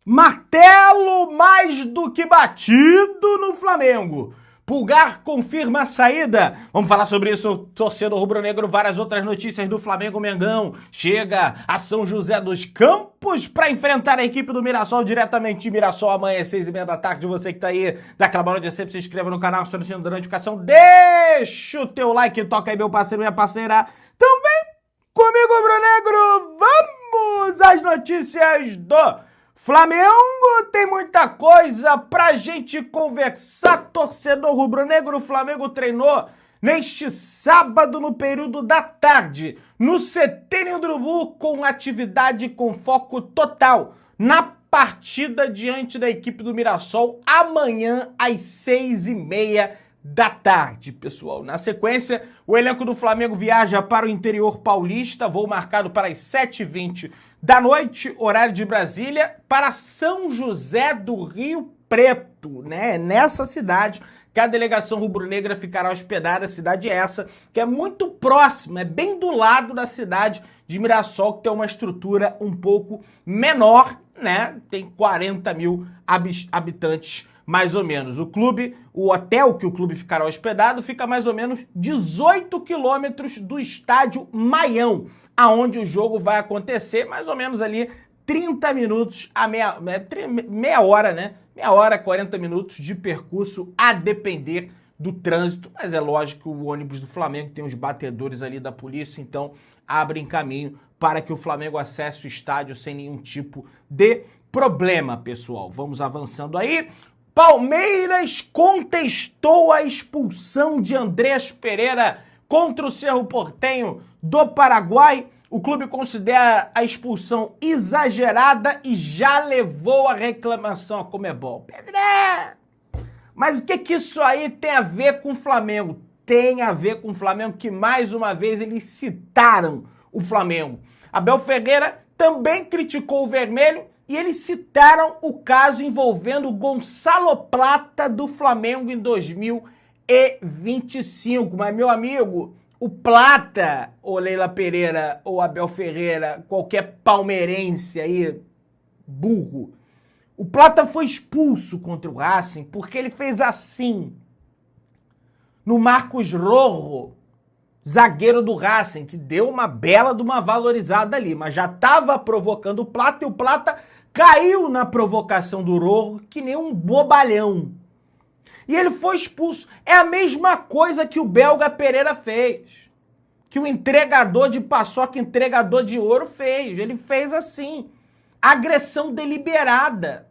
Martelo mais do que batido no Flamengo. Pulgar confirma a saída. Vamos falar sobre isso, torcedor rubro-negro, várias outras notícias do Flamengo-Mengão. Chega a São José dos Campos para enfrentar a equipe do Mirassol diretamente de Mirassol amanhã às 6h30 da tarde. Você que tá aí, dá aquela bola de sempre, se inscreva no canal, aciona o sininho da notificação, deixa o teu like, toca aí meu parceiro, minha parceira. Também comigo, rubro-negro, vamos às notícias do Flamengo. Tem muita coisa pra gente conversar, torcedor rubro-negro. O Flamengo treinou neste sábado no período da tarde no CT Ninho do Urubu com atividade com foco total na partida diante da equipe do Mirassol amanhã às 6h30 da tarde, pessoal. Na sequência, o elenco do Flamengo viaja para o interior paulista, voo marcado para as 7h20 da noite, horário de Brasília, para São José do Rio Preto, né? Nessa cidade que a delegação rubro-negra ficará hospedada, cidade essa, que é muito próxima, é bem do lado da cidade de Mirassol, que tem uma estrutura um pouco menor, né? Tem 40 mil habitantes, mais ou menos. O hotel que o clube ficará hospedado fica mais ou menos 18 quilômetros do estádio Maião, aonde o jogo vai acontecer, mais ou menos ali 30 minutos a meia hora, né? Meia hora, 40 minutos de percurso, a depender do trânsito, mas é lógico que o ônibus do Flamengo tem os batedores ali da polícia, então abrem caminho para que o Flamengo acesse o estádio sem nenhum tipo de problema, pessoal. Vamos avançando aí. Palmeiras contestou a expulsão de Andrés Pereira contra o Cerro Porteño do Paraguai. O clube considera a expulsão exagerada e já levou a reclamação à Conmebol. Pedré! Mas o que isso aí tem a ver com o Flamengo? Tem a ver com o Flamengo que, mais uma vez, eles citaram o Flamengo. Abel Ferreira também criticou o vermelho e eles citaram o caso envolvendo Gonçalo Plata do Flamengo em 2025. Mas, meu amigo, o Plata, ou Leila Pereira, ou Abel Ferreira, qualquer palmeirense aí, burro, o Plata foi expulso contra o Racing porque ele fez assim no Marcos Rojo, zagueiro do Racing, que deu uma bela de uma valorizada ali, mas já estava provocando o Plata e o Plata caiu na provocação do Rojo que nem um bobalhão. E ele foi expulso. É a mesma coisa que o belga Pereira fez. Que o entregador de paçoca, entregador de ouro fez. Ele fez assim. Agressão deliberada.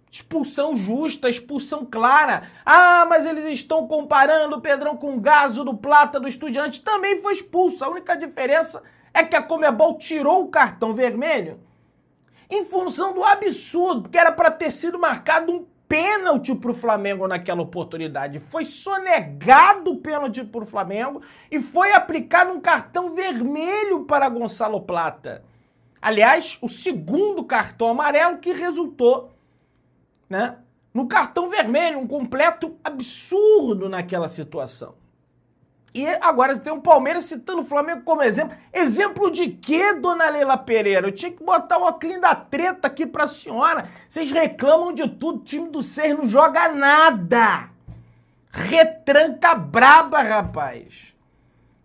Expulsão justa, expulsão clara. Ah, mas eles estão comparando o Pedrão com o Gazo do Plata do Estudiantes. Também foi expulso. A única diferença é que a Conmebol tirou o cartão vermelho em função do absurdo, porque era para ter sido marcado um pênalti para o Flamengo naquela oportunidade. Foi sonegado o pênalti para o Flamengo e foi aplicado um cartão vermelho para Gonçalo Plata. Aliás, o segundo cartão amarelo que resultou, né, no cartão vermelho, um completo absurdo naquela situação. E agora você tem o Palmeiras citando o Flamengo como exemplo. Exemplo de quê, dona Leila Pereira? Eu tinha que botar o óculos da treta aqui pra senhora. Vocês reclamam de tudo, o time do Seis não joga nada. Retranca braba, rapaz.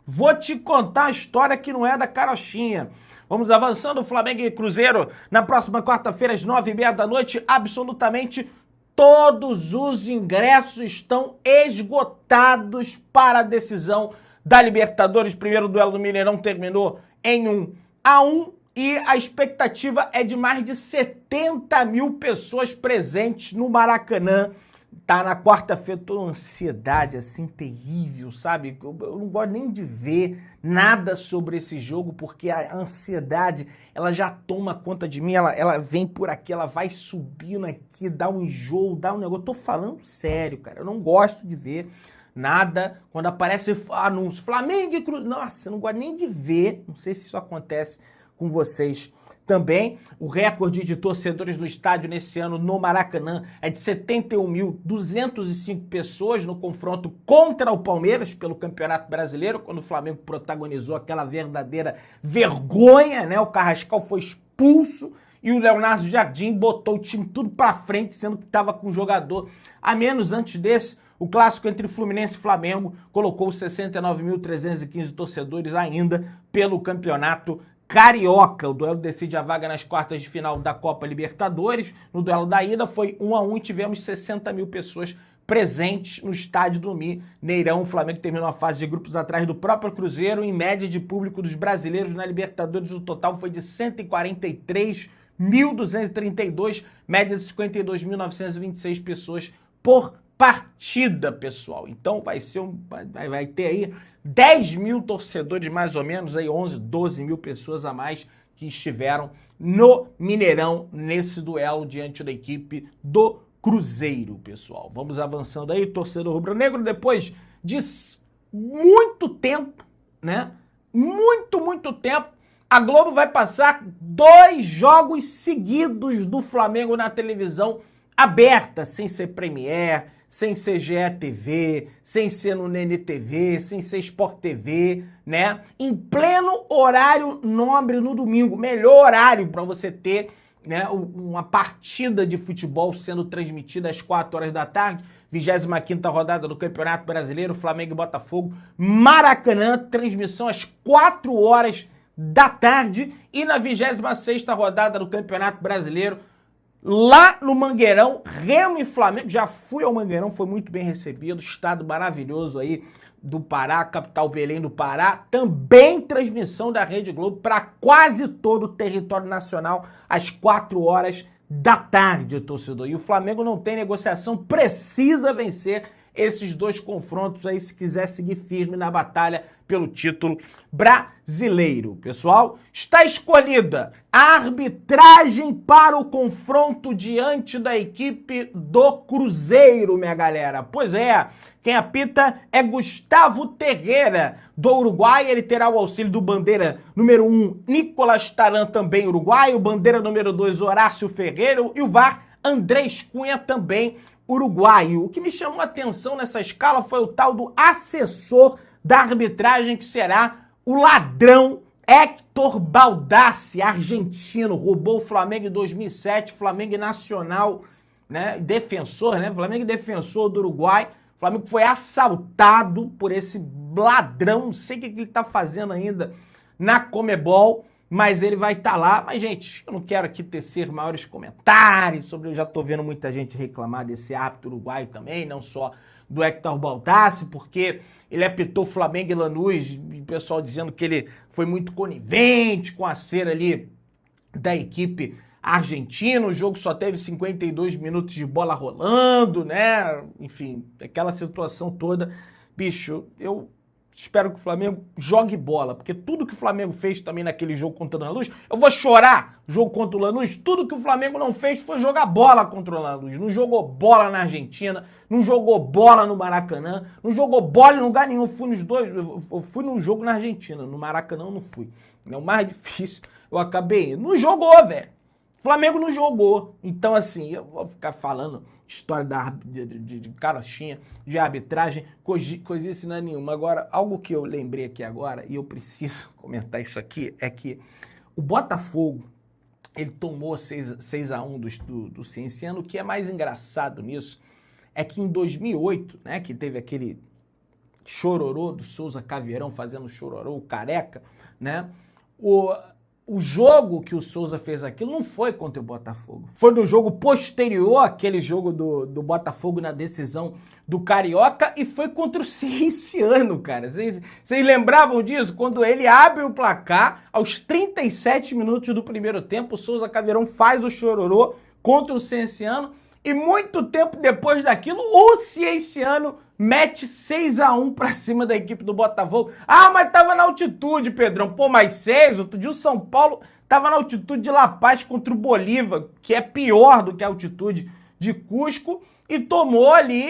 Vou te contar uma história que não é da carochinha. Vamos avançando, Flamengo e Cruzeiro na próxima quarta-feira às 9h30 da noite, absolutamente todos os ingressos estão esgotados para a decisão da Libertadores. Primeiro duelo do Mineirão terminou em 1-1 e a expectativa é de mais de 70 mil pessoas presentes no Maracanã. Tá na quarta-feira, tô uma ansiedade assim terrível, sabe? Eu não gosto nem de ver nada sobre esse jogo, porque a ansiedade, ela já toma conta de mim, ela vem por aqui, ela vai subindo aqui, dá um enjoo, dá um negócio. Tô falando sério, cara, eu não gosto de ver nada quando aparece anúncio Flamengo e Cruzeiro. Nossa, eu não gosto nem de ver, não sei se isso acontece com vocês também. O recorde de torcedores no estádio nesse ano no Maracanã é de 71.205 pessoas no confronto contra o Palmeiras pelo Campeonato Brasileiro, quando o Flamengo protagonizou aquela verdadeira vergonha, né? O Carrascal foi expulso e o Leonardo Jardim botou o time tudo pra frente, sendo que estava com um jogador a menos. Antes desse, o clássico entre Fluminense e Flamengo colocou 69.315 torcedores ainda pelo campeonato carioca. O duelo decide a vaga nas quartas de final da Copa Libertadores. No duelo da ida foi 1-1 e tivemos 60 mil pessoas presentes no estádio do Mineirão. O Flamengo terminou a fase de grupos atrás do próprio Cruzeiro. Em média de público dos brasileiros na Libertadores, o total foi de 143.232, média de 52.926 pessoas por partida, pessoal. Então vai ter aí 10 mil torcedores, mais ou menos, aí 11, 12 mil pessoas a mais que estiveram no Mineirão nesse duelo diante da equipe do Cruzeiro, pessoal. Vamos avançando aí, torcedor rubro-negro, depois de muito tempo, né? Muito tempo, a Globo vai passar 2 jogos seguidos do Flamengo na televisão aberta, sem ser Premiere, sem ser GE.TV, sem ser no NNTV, sem ser Sport TV, né? Em pleno horário nobre no domingo, melhor horário para você ter, né, uma partida de futebol sendo transmitida às 4 horas da tarde, 25ª rodada do Campeonato Brasileiro, Flamengo e Botafogo, Maracanã, transmissão às 4 horas da tarde, e na 26ª rodada do Campeonato Brasileiro, lá no Mangueirão, Remo e Flamengo. Já fui ao Mangueirão, foi muito bem recebido, estado maravilhoso aí do Pará, capital Belém do Pará, também transmissão da Rede Globo para quase todo o território nacional às 4 horas da tarde, torcedor. E o Flamengo não tem negociação, precisa vencer esses 2 confrontos aí se quiser seguir firme na batalha pelo título brasileiro. Pessoal, está escolhida a arbitragem para o confronto diante da equipe do Cruzeiro, minha galera. Pois é, quem apita é Gustavo Terreira, do Uruguai. Ele terá o auxílio do bandeira número 1, Nicolas Taran, também uruguaio, bandeira número 2, Horácio Ferreira, e o VAR, Andrés Cunha, também uruguaio. O que me chamou a atenção nessa escala foi o tal do assessor da arbitragem, que será o ladrão Héctor Baldassi, argentino, roubou o Flamengo em 2007, Flamengo Nacional, né, defensor, né, Flamengo defensor do Uruguai. O Flamengo foi assaltado por esse ladrão, não sei o que ele tá fazendo ainda na Comebol, mas ele vai estar lá. Mas, gente, eu não quero aqui tecer maiores comentários sobre... Eu já tô vendo muita gente reclamar desse árbitro uruguaio também, não só do Héctor Baldassi, porque ele apitou Flamengo e Lanús, e o pessoal dizendo que ele foi muito conivente com a cera ali da equipe argentina. O jogo só teve 52 minutos de bola rolando, né? Enfim, aquela situação toda. Bicho, eu espero que o Flamengo jogue bola, porque tudo que o Flamengo fez também naquele jogo contra o Lanús, eu vou chorar, jogo contra o Lanús, tudo que o Flamengo não fez foi jogar bola contra o Lanús. Não jogou bola na Argentina, não jogou bola no Maracanã, não jogou bola em lugar nenhum. Fui nos dois, eu fui num jogo na Argentina, no Maracanã eu não fui. É o mais difícil, eu acabei. Não jogou, velho. O Flamengo não jogou. Então, assim, eu vou ficar falando história de carochinha, de arbitragem, coisice não é nenhuma. Agora, algo que eu lembrei aqui agora, e eu preciso comentar isso aqui, é que o Botafogo, ele tomou 6-1 do Cienciano. O que é mais engraçado nisso é que em 2008, né, que teve aquele chororô do Souza Caveirão fazendo chororô, o Careca, né, o jogo que o Souza fez aquilo não foi contra o Botafogo. Foi no jogo posterior àquele jogo do Botafogo na decisão do Carioca, e foi contra o Cienciano, cara. Vocês lembravam disso? Quando ele abre o placar, aos 37 minutos do primeiro tempo, o Souza Caveirão faz o chororô contra o Cienciano, e muito tempo depois daquilo, o Cienciano mete 6-1 pra cima da equipe do Botafogo. Ah, mas tava na altitude, Pedrão. Pô, mais 6? Outro dia o São Paulo tava na altitude de La Paz contra o Bolívar, que é pior do que a altitude de Cusco, e tomou ali,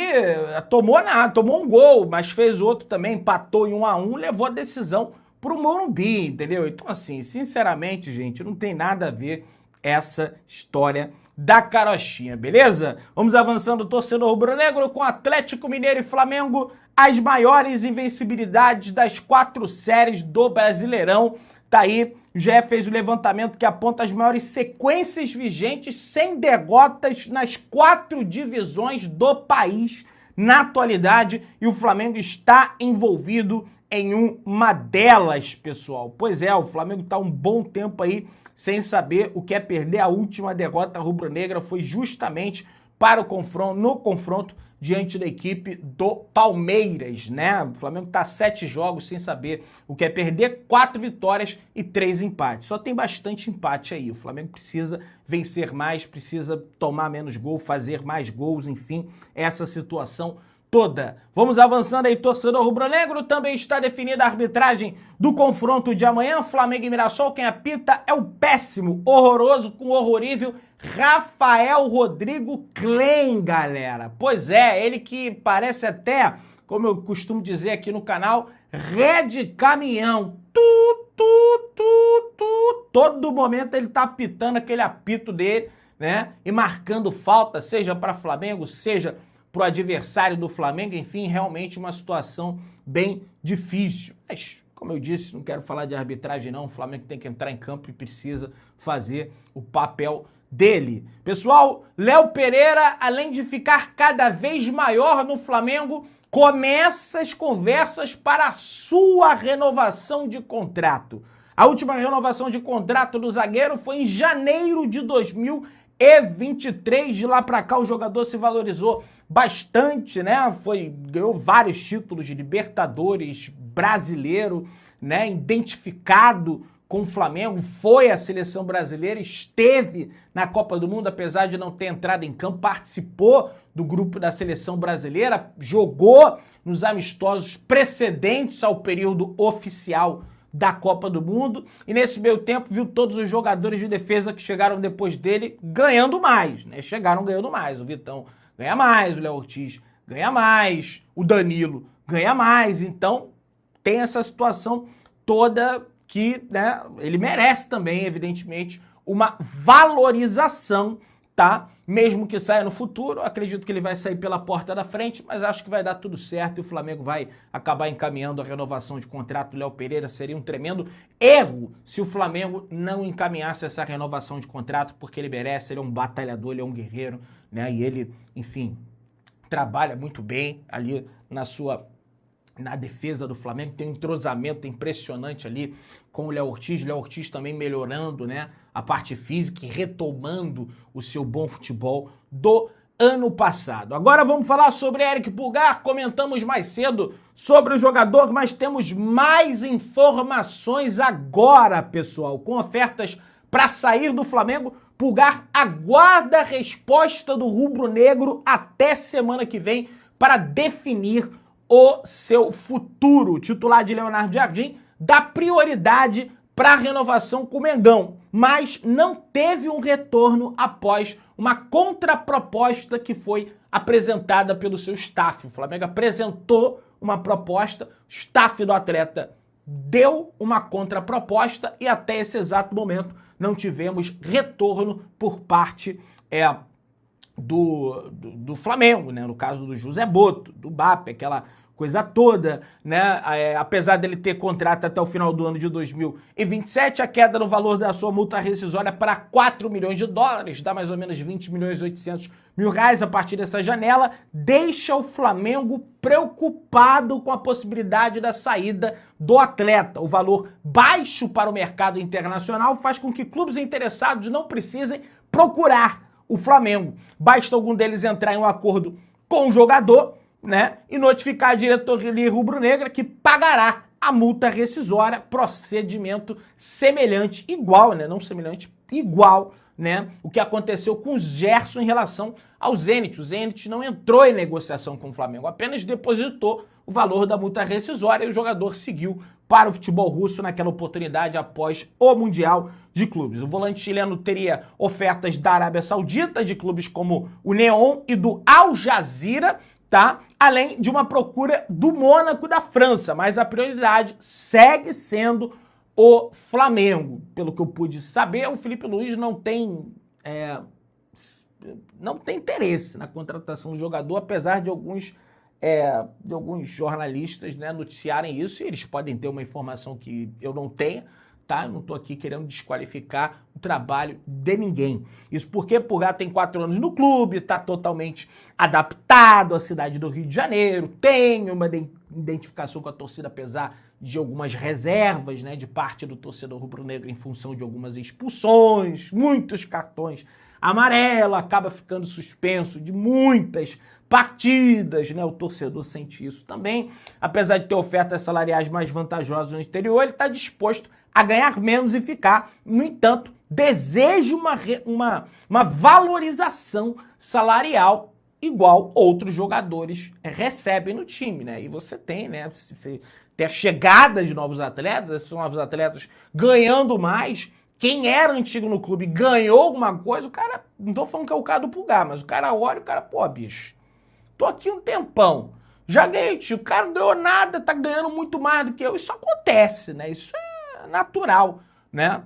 tomou um gol, mas fez outro também, empatou em 1-1, levou a decisão pro Morumbi, entendeu? Então, assim, sinceramente, gente, não tem nada a ver essa história da carochinha, beleza? Vamos avançando, torcedor rubro-negro, com Atlético Mineiro e Flamengo, as maiores invencibilidades das 4 séries do Brasileirão. Tá aí, o GE fez o levantamento que aponta as maiores sequências vigentes sem derrotas nas 4 divisões do país na atualidade, e o Flamengo está envolvido em uma delas, pessoal. Pois é, o Flamengo está um bom tempo aí sem saber o que é perder. A última derrota rubro-negra foi justamente para o confronto diante da equipe do Palmeiras, né? O Flamengo está 7 jogos sem saber o que é perder, 4 vitórias e 3 empates. Só tem bastante empate aí. O Flamengo precisa vencer mais, precisa tomar menos gol, fazer mais gols, enfim, essa situação toda. Vamos avançando aí, torcedor rubro-negro. Também está definida a arbitragem do confronto de amanhã. Flamengo e Mirassol, quem apita é o péssimo, horroroso, com horrorível Rafael Rodrigo Klein, galera. Pois é, ele que parece até, como eu costumo dizer aqui no canal, ré de caminhão. Todo momento ele tá apitando aquele apito dele, né? E marcando falta, seja para Flamengo, seja para o adversário do Flamengo. Enfim, realmente uma situação bem difícil. Mas, como eu disse, não quero falar de arbitragem não. O Flamengo tem que entrar em campo e precisa fazer o papel dele. Pessoal, Léo Pereira, além de ficar cada vez maior no Flamengo, começa as conversas para a sua renovação de contrato. A última renovação de contrato do zagueiro foi em janeiro de 2023. De lá para cá o jogador se valorizou bastante, né? Ganhou vários títulos de Libertadores, brasileiro, né? Identificado com o Flamengo, foi à seleção brasileira, esteve na Copa do Mundo, apesar de não ter entrado em campo, participou do grupo da seleção brasileira, jogou nos amistosos precedentes ao período oficial da Copa do Mundo, e nesse meio tempo viu todos os jogadores de defesa que chegaram depois dele ganhando mais, né? Chegaram ganhando mais. O Vitão ganha mais, o Léo Ortiz ganha mais, o Danilo ganha mais. Então tem essa situação toda que, né, ele merece também, evidentemente, uma valorização, tá? Mesmo que saia no futuro, acredito que ele vai sair pela porta da frente, mas acho que vai dar tudo certo e o Flamengo vai acabar encaminhando a renovação de contrato do Léo Pereira. Seria um tremendo erro se o Flamengo não encaminhasse essa renovação de contrato, porque ele merece, ele é um batalhador, ele é um guerreiro, né? E ele, enfim, trabalha muito bem ali na defesa do Flamengo, tem um entrosamento impressionante ali com o Léo Ortiz também melhorando, né, a parte física e retomando o seu bom futebol do ano passado. Agora vamos falar sobre Eric Pulgar. Comentamos mais cedo sobre o jogador, mas temos mais informações agora, pessoal, com ofertas para sair do Flamengo. Pulgar aguarda a resposta do rubro-negro até semana que vem para definir o seu futuro. O titular de Leonardo Jardim dá prioridade para a renovação com o Mengão, mas não teve um retorno após uma contraproposta que foi apresentada pelo seu staff. O Flamengo apresentou uma proposta, o staff do atleta deu uma contraproposta e até esse exato momento não tivemos retorno por parte do Flamengo, né? No caso do José Boto, do BAP, aquela coisa toda, né? Apesar dele ter contrato até o final do ano de 2027, a queda no valor da sua multa rescisória para 4 milhões de dólares, dá mais ou menos 20 milhões e 800 mil reais a partir dessa janela, deixa o Flamengo preocupado com a possibilidade da saída do atleta. O valor baixo para o mercado internacional faz com que clubes interessados não precisem procurar o Flamengo. Basta algum deles entrar em um acordo com o jogador, né, e notificar a diretoria rubro-negra que pagará a multa rescisória, procedimento semelhante, igual, né, não semelhante, igual, né, o que aconteceu com o Gerson em relação ao Zenit. O Zenit não entrou em negociação com o Flamengo, apenas depositou o valor da multa rescisória e o jogador seguiu para o futebol russo naquela oportunidade após o Mundial de Clubes. O volante chileno teria ofertas da Arábia Saudita, de clubes como o Neon e do Al Jazeera, tá? Além de uma procura do Mônaco da França, mas a prioridade segue sendo o Flamengo. Pelo que eu pude saber, o Felipe Luiz não tem interesse na contratação do jogador, apesar de alguns jornalistas, né, noticiarem isso, e eles podem ter uma informação que eu não tenho, tá? Eu não tô aqui querendo desqualificar o trabalho de ninguém. Isso porque Pulgar tem 4 anos no clube, tá totalmente adaptado à cidade do Rio de Janeiro, tem uma identificação com a torcida, apesar de algumas reservas, né, de parte do torcedor rubro-negro em função de algumas expulsões, muitos cartões amarelos, acaba ficando suspenso de muitas partidas, né? O torcedor sente isso também. Apesar de ter ofertas salariais mais vantajosas no exterior, ele está disposto a ganhar menos e ficar. No entanto, deseja uma valorização salarial igual outros jogadores recebem no time, né? E você tem, né? Você tem a chegada de novos atletas, esses novos atletas ganhando mais. Quem era antigo no clube ganhou alguma coisa, o cara, não tô falando que é o cara do Pulgar, mas o cara olha e o cara, pô, bicho, tô aqui um tempão, já ganhei, tio, o cara não ganhou nada, tá ganhando muito mais do que eu. Isso acontece, né? Isso é natural, né?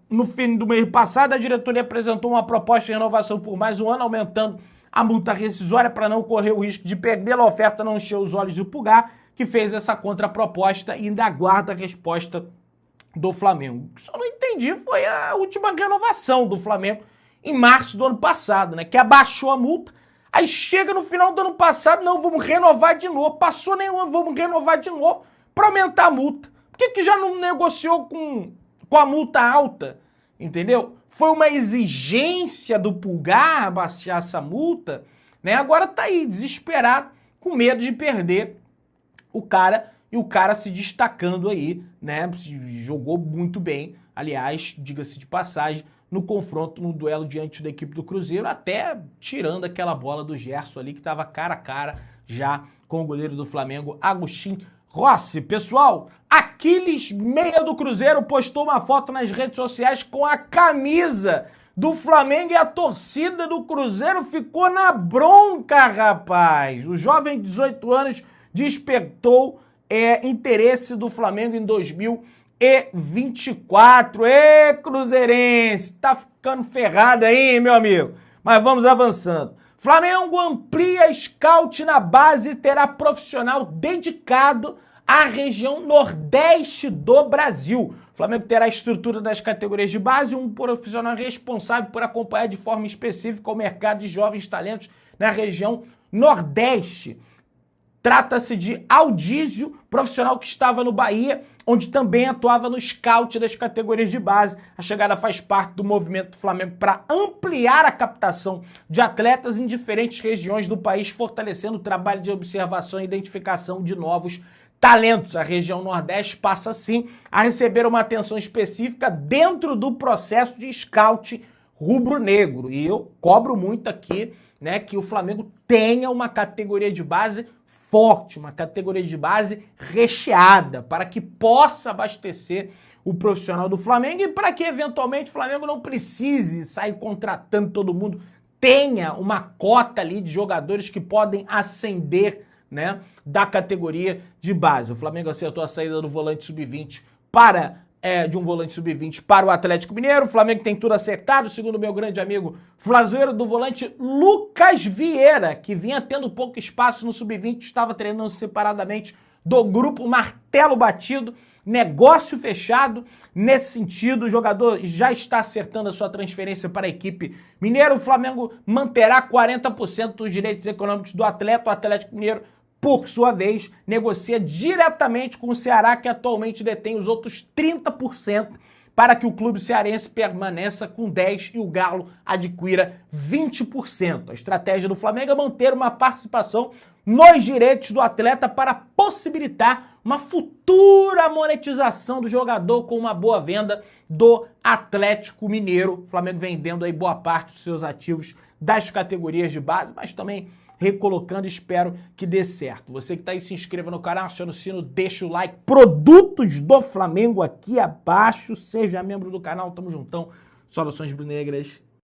No fim do mês passado, a diretoria apresentou uma proposta de renovação por mais um ano, aumentando a multa rescisória para não correr o risco de perder a oferta, não encher os olhos do Pulgar, que fez essa contraproposta e ainda aguarda a resposta do Flamengo. O que eu não entendi foi a última renovação do Flamengo em março do ano passado, né? Que abaixou a multa. Aí chega no final do ano passado, não, vamos renovar de novo. Passou nenhum ano, vamos renovar de novo para aumentar a multa. Por que já não negociou com a multa alta? Entendeu? Foi uma exigência do Pulgar abaixar essa multa, né? Agora tá aí, desesperado, com medo de perder o cara. E o cara se destacando aí, né? Jogou muito bem, aliás, diga-se de passagem, no confronto, no duelo diante da equipe do Cruzeiro, até tirando aquela bola do Gerson ali, que estava cara a cara já com o goleiro do Flamengo, Agustín Rossi. Pessoal, Aquiles, meia do Cruzeiro, postou uma foto nas redes sociais com a camisa do Flamengo e a torcida do Cruzeiro ficou na bronca, rapaz. O jovem de 18 anos despertou interesse do Flamengo em 2024. Ê, cruzeirense, tá ficando ferrado aí, meu amigo. Mas vamos avançando. Flamengo amplia scout na base e terá profissional dedicado à região Nordeste do Brasil. O Flamengo terá a estrutura das categorias de base e um profissional responsável por acompanhar de forma específica o mercado de jovens talentos na região Nordeste. Trata-se de Aldísio, profissional que estava no Bahia, onde também atuava no scout das categorias de base. A chegada faz parte do movimento do Flamengo para ampliar a captação de atletas em diferentes regiões do país, fortalecendo o trabalho de observação e identificação de novos talentos. A região Nordeste passa, assim, a receber uma atenção específica dentro do processo de scout rubro-negro. E eu cobro muito aqui, né, que o Flamengo tenha uma categoria de base forte, uma categoria de base recheada, para que possa abastecer o profissional do Flamengo e para que, eventualmente, o Flamengo não precise sair contratando todo mundo, tenha uma cota ali de jogadores que podem ascender, né, da categoria de base. O Flamengo acertou a saída do volante sub-20 de um volante sub-20 para o Atlético Mineiro. O Flamengo tem tudo acertado, segundo meu grande amigo Flazoeiro, do volante Lucas Vieira, que vinha tendo pouco espaço no sub-20, estava treinando separadamente do grupo, martelo batido, negócio fechado. Nesse sentido, o jogador já está acertando a sua transferência para a equipe mineira. O Flamengo manterá 40% dos direitos econômicos do atleta. O Atlético Mineiro, por sua vez, negocia diretamente com o Ceará, que atualmente detém os outros 30%, para que o clube cearense permaneça com 10% e o Galo adquira 20%. A estratégia do Flamengo é manter uma participação nos direitos do atleta para possibilitar uma futura monetização do jogador com uma boa venda do Atlético Mineiro. O Flamengo vendendo aí boa parte dos seus ativos das categorias de base, mas também recolocando, espero que dê certo. Você que tá aí, se inscreva no canal, aciona o sino, deixa o like. Produtos do Flamengo aqui abaixo, seja membro do canal, tamo juntão. Soluções Brunegras